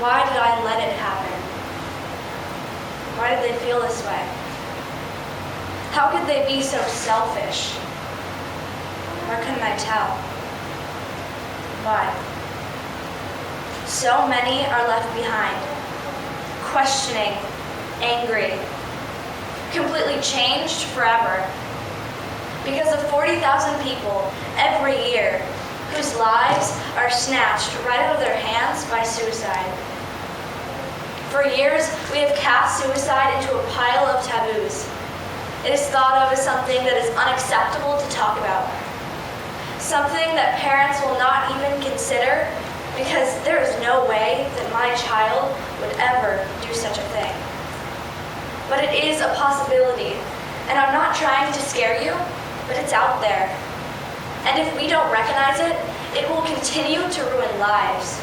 Why did I let it happen? Why did they feel this way? How could they be so selfish? Why couldn't I tell? Why? So many are left behind, questioning, angry, completely changed forever. Because of 40,000 people every year whose lives are snatched right out of their hands by suicide. For years, we have cast suicide into a pile of taboos. It is thought of as something that is unacceptable to talk about. Something that parents will not even consider because there is no way that my child would ever do such a thing. But it is a possibility, and I'm not trying to scare you, but it's out there. And if we don't recognize it, it will continue to ruin lives.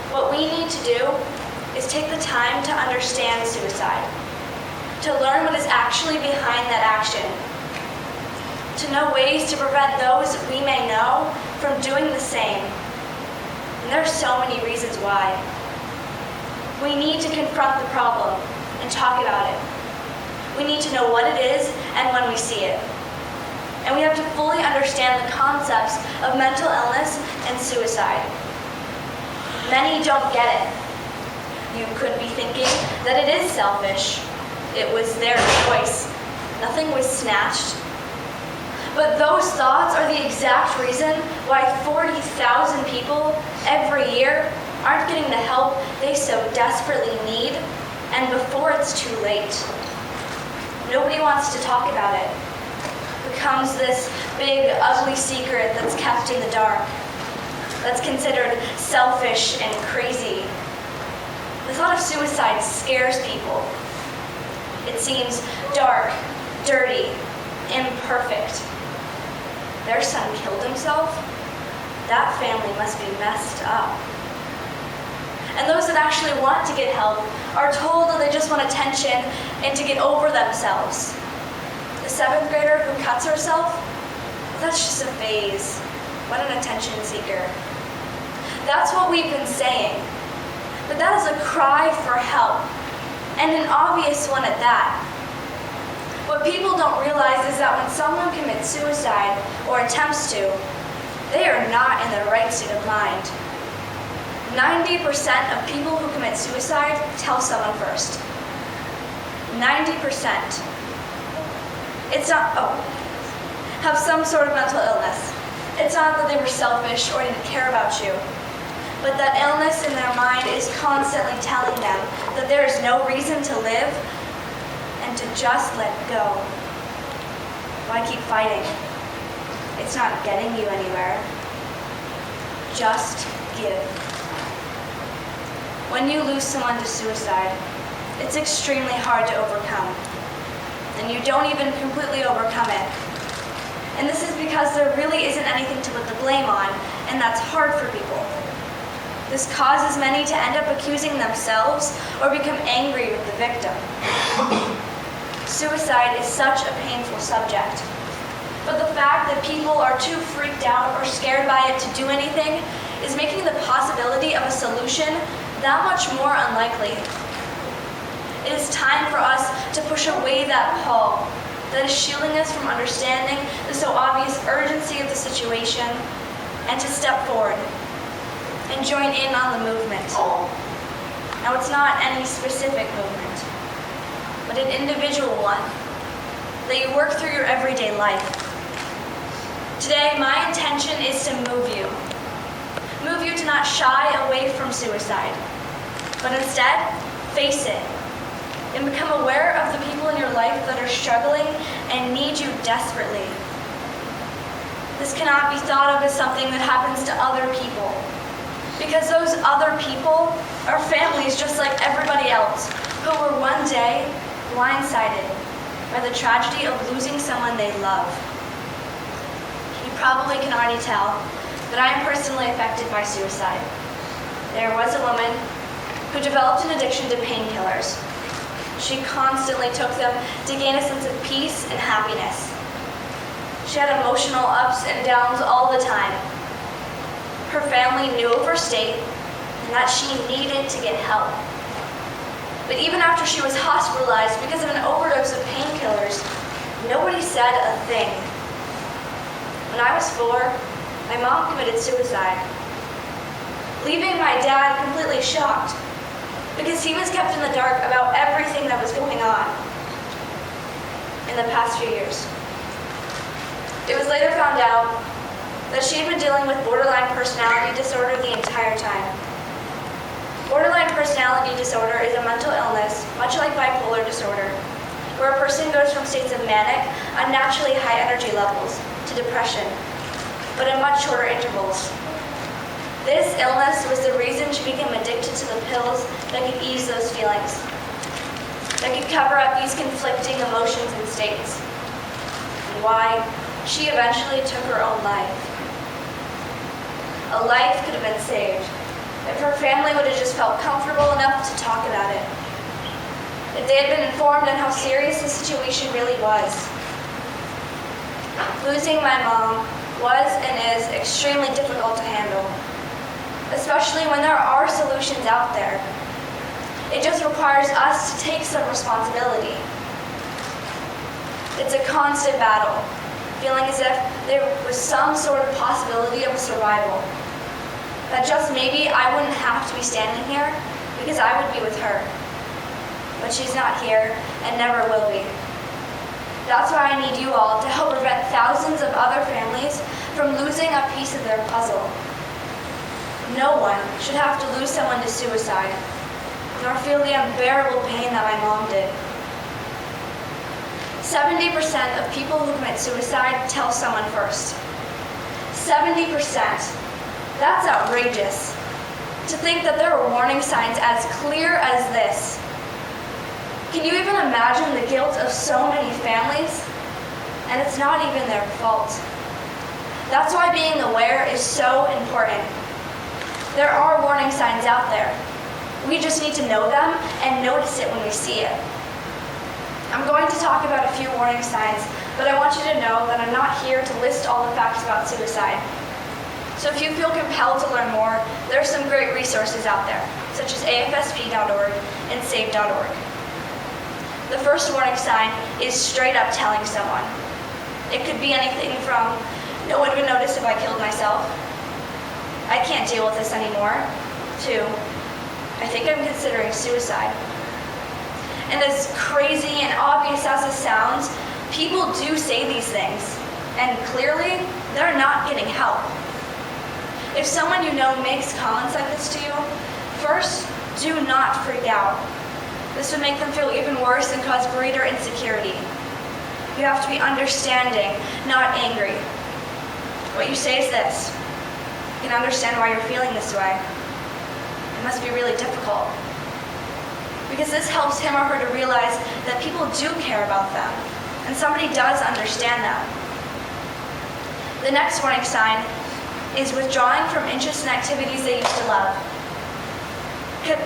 What we need to do is take the time to understand suicide, to learn what is actually behind that action, to know ways to prevent those we may know from doing the same. And there are so many reasons why. We need to confront the problem and talk about it. We need to know what it is and when we see it. And we have to fully understand the concepts of mental illness and suicide. Many don't get it. You could be thinking that it is selfish. It was their choice. Nothing was snatched. But those thoughts are the exact reason why 40,000 people every year aren't getting the help they so desperately need, and before it's too late. Nobody wants to talk about it. It becomes this big, ugly secret that's kept in the dark, that's considered selfish and crazy. The thought of suicide scares people. It seems dark, dirty, imperfect. Their son killed himself? That family must be messed up. And those that actually want to get help are told that they just want attention and to get over themselves. The 7th grader who cuts herself? That's just a phase. What an attention seeker. That's what we've been saying. But that is a cry for help, and an obvious one at that. What people don't realize is that when someone commits suicide or attempts to, they are not in their right state of mind. 90% of people who commit suicide tell someone first. 90%. It's not, have some sort of mental illness. It's not that they were selfish or didn't care about you, but that illness in their mind is constantly telling them that there is no reason to live and to just let go. Why keep fighting? It's not getting you anywhere. Just give. When you lose someone to suicide, it's extremely hard to overcome. And you don't even completely overcome it. And this is because there really isn't anything to put the blame on, and that's hard for people. This causes many to end up accusing themselves or become angry with the victim. Suicide is such a painful subject. But the fact that people are too freaked out or scared by it to do anything is making the possibility of a solution that much more unlikely. It is time for us to push away that pall that is shielding us from understanding the so obvious urgency of the situation, and to step forward and join in on the movement. Now, it's not any specific movement, but an individual one that you work through your everyday life. Today, my intention is to move you to not shy away from suicide, but instead, face it and become aware of the people in your life that are struggling and need you desperately. This cannot be thought of as something that happens to other people, because those other people are families just like everybody else who were one day blindsided by the tragedy of losing someone they love. You probably can already tell that I am personally affected by suicide. There was a woman who developed an addiction to painkillers. She constantly took them to gain a sense of peace and happiness. She had emotional ups and downs all the time. Her family knew of her state, and that she needed to get help. But even after she was hospitalized because of an overdose of painkillers, nobody said a thing. When I was 4, my mom committed suicide, leaving my dad completely shocked because he was kept in the dark about everything that was going on in the past few years. It was later found out that she had been dealing with borderline personality disorder the entire time. Borderline personality disorder is a mental illness, much like bipolar disorder, where a person goes from states of manic, unnaturally high energy levels, to depression, but in much shorter intervals. This illness was the reason she became addicted to the pills that could ease those feelings, that could cover up these conflicting emotions and states, and why she eventually took her own life. A life could have been saved if her family would have just felt comfortable enough to talk about it. If they had been informed on how serious the situation really was. Losing my mom was and is extremely difficult to handle, especially when there are solutions out there. It just requires us to take some responsibility. It's a constant battle, feeling as if there was some sort of possibility of survival. That just maybe I wouldn't have to be standing here because I would be with her. But she's not here and never will be. That's why I need you all to help prevent thousands of other families from losing a piece of their puzzle. No one should have to lose someone to suicide, nor feel the unbearable pain that my mom did. 70% of people who commit suicide tell someone first. 70%. That's outrageous. To think that there are warning signs as clear as this. Can you even imagine the guilt of so many families? And it's not even their fault. That's why being aware is so important. There are warning signs out there. We just need to know them and notice it when we see it. I'm going to talk about a few warning signs, but I want you to know that I'm not here to list all the facts about suicide. So if you feel compelled to learn more, there are some great resources out there, such as afsp.org and save.org. The first warning sign is straight up telling someone. It could be anything from, no one would notice if I killed myself, I can't deal with this anymore, to, I think I'm considering suicide. And as crazy and obvious as this sounds, people do say these things, and clearly, they're not getting help. If someone you know makes comments like this to you, first, do not freak out. This would make them feel even worse and cause greater insecurity. You have to be understanding, not angry. What you say is this: I can understand why you're feeling this way. It must be really difficult. Because this helps him or her to realize that people do care about them, and somebody does understand them. The next warning sign is withdrawing from interests and activities they used to love.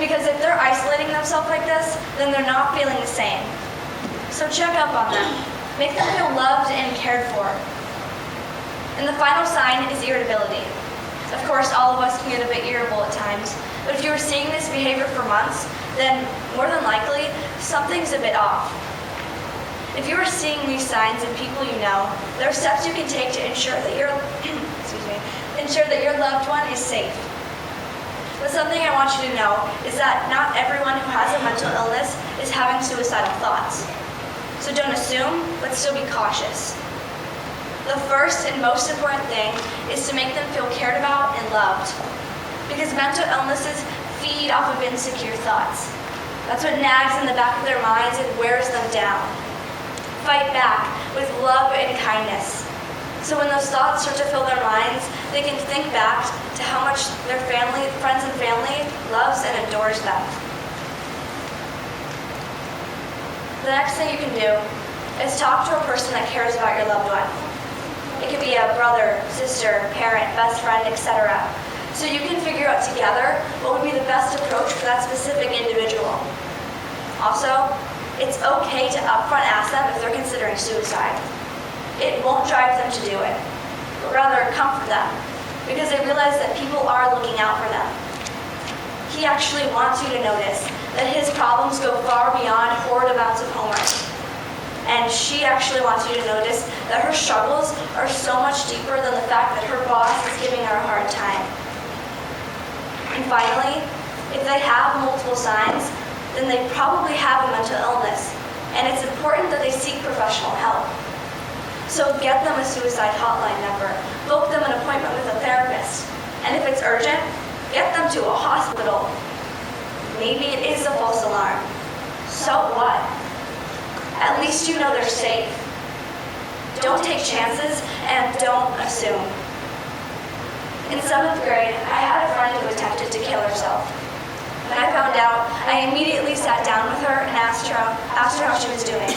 Because if they're isolating themselves like this, then they're not feeling the same. So check up on them. Make them feel loved and cared for. And the final sign is irritability. Of course, all of us can get a bit irritable at times, but if you were seeing this behavior for months, then more than likely, something's a bit off. If you are seeing these signs in people you know, there are steps you can take to ensure that your loved one is safe. But something I want you to know is that not everyone who has a mental illness is having suicidal thoughts. So don't assume, but still be cautious. The first and most important thing is to make them feel cared about and loved. Because mental illnesses feed off of insecure thoughts. That's what nags in the back of their minds and wears them down. Fight back with love and kindness. So when those thoughts start to fill their minds, they can think back to how much their family, friends and family loves and adores them. The next thing you can do is talk to a person that cares about your loved one. It could be a brother, sister, parent, best friend, etc. So you can figure out together what would be the best approach for that specific individual. Also, it's okay to upfront ask them if they're considering suicide. It won't drive them to do it, but rather comfort them, because they realize that people are looking out for them. he actually wants you to notice that his problems go far beyond horrid amounts of homework. And she actually wants you to notice that her struggles are so much deeper than the fact that her boss is giving her a hard time. And finally, if they have multiple signs, then they probably have a mental illness, and it's important that they seek professional help. So get them a suicide hotline number, book them an appointment with a therapist, and if it's urgent, get them to a hospital. Maybe it is a false alarm. So what? At least you know they're safe. Don't take chances and don't assume. In 7th grade, I had a friend who attempted to kill herself. When I found out, I immediately sat down with her and asked her how she was doing.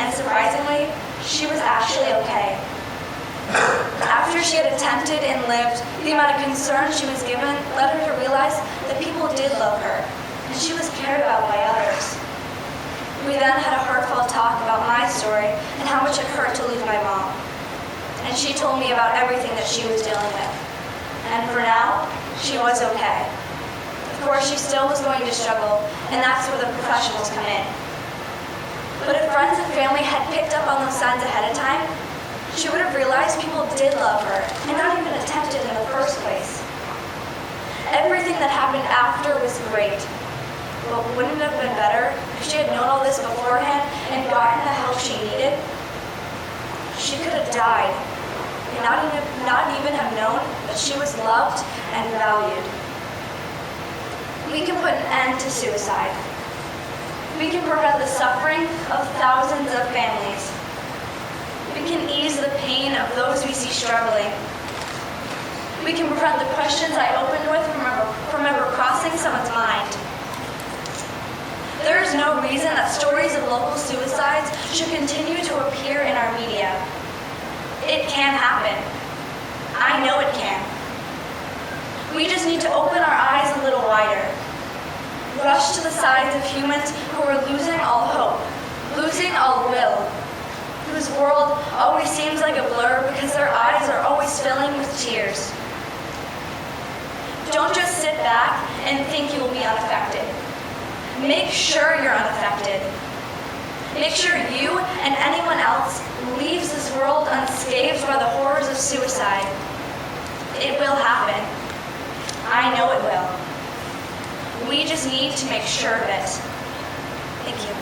And surprisingly, she was actually okay. After she had attempted and lived, the amount of concern she was given led her to realize that people did love her, and she was cared about by others. We then had a heartfelt talk about my story and how much it hurt to lose my mom. And she told me about everything that she was dealing with. And for now, she was okay. Of course, she still was going to struggle, and that's where the professionals come in. But if friends and family had picked up on those signs ahead of time, she would have realized people did love her and not even attempted in the first place. Everything that happened after was great. But wouldn't it have been better if she had known all this beforehand and gotten the help she needed? She could have died and not even have known that she was loved and valued. We can put an end to suicide. We can prevent the suffering of thousands of families. We can ease the pain of those we see struggling. We can prevent the questions I opened with from ever crossing someone's mind. There is no reason that stories of local suicides should continue to appear in our media. It can happen. I know it can. We just need to open our eyes a little wider. Rush to the sides of humans who are losing all hope, losing all will, whose world always seems like a blur because their eyes are always filling with tears. Don't just sit back and think you will be unaffected. Make sure you're unaffected. Make sure you and anyone else leaves this world unscathed by the horrors of suicide. It will happen. I know it will. We just need to make sure of it. Thank you.